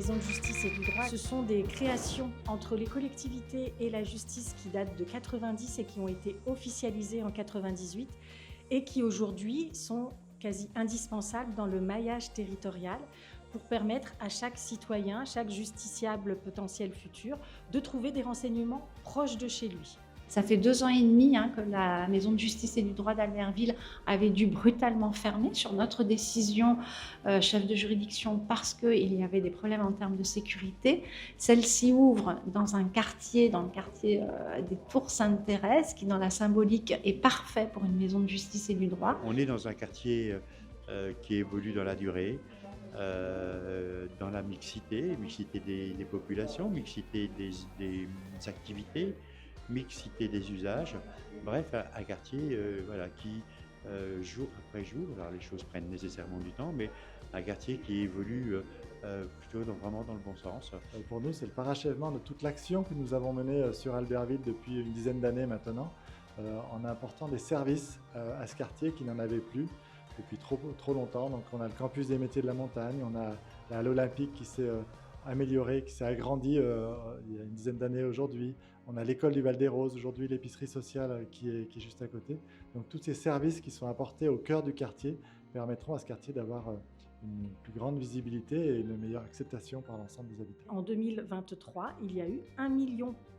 maisons de justice et du droit, ce sont des créations entre les collectivités et la justice qui datent de 90 et qui ont été officialisées en 98 et qui aujourd'hui sont quasi indispensables dans le maillage territorial pour permettre à chaque citoyen, chaque justiciable potentiel futur, de trouver des renseignements proches de chez lui. Ça fait 2 ans et demi que la maison de justice et du droit d'Albertville avait dû brutalement fermer sur notre décision, chef de juridiction, parce qu'il y avait des problèmes en termes de sécurité. Celle-ci ouvre dans le quartier des Tours Sainte-Thérèse, qui dans la symbolique est parfait pour une maison de justice et du droit. On est dans un quartier qui évolue dans la durée, dans la mixité des populations, mixité des activités, mixité des usages, bref, un quartier qui, jour après jour, alors les choses prennent nécessairement du temps, mais un quartier qui évolue plutôt vraiment dans le bon sens. Pour nous, c'est le parachèvement de toute l'action que nous avons menée sur Albertville depuis une dizaine d'années maintenant, en apportant des services à ce quartier qui n'en avait plus depuis trop longtemps. Donc on a le campus des métiers de la montagne, on a la Halle Olympique qui s'est améliorée, qui s'est agrandie il y a une dizaine d'années aujourd'hui. On a l'école du Val-des-Roses, aujourd'hui l'épicerie sociale qui est juste à côté. Donc tous ces services qui sont apportés au cœur du quartier permettront à ce quartier d'avoir une plus grande visibilité et une meilleure acceptation par l'ensemble des habitants. En 2023, il y a eu 1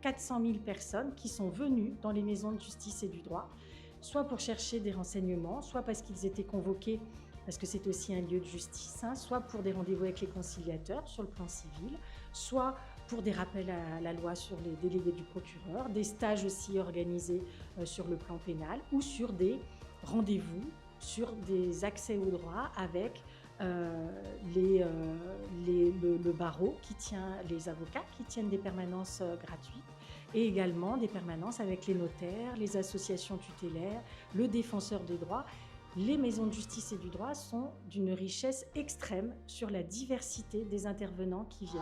400 000 personnes qui sont venues dans les maisons de justice et du droit, soit pour chercher des renseignements, soit parce qu'ils étaient convoqués, parce que c'est aussi un lieu de justice, soit pour des rendez-vous avec les conciliateurs sur le plan civil, soit pour des rappels à la loi sur les délégués du procureur, des stages aussi organisés sur le plan pénal ou sur des rendez-vous sur des accès au droit avec le barreau qui tient, les avocats qui tiennent des permanences gratuites et également des permanences avec les notaires, les associations tutélaires, le défenseur des droits. Les maisons de justice et du droit sont d'une richesse extrême sur la diversité des intervenants qui viennent.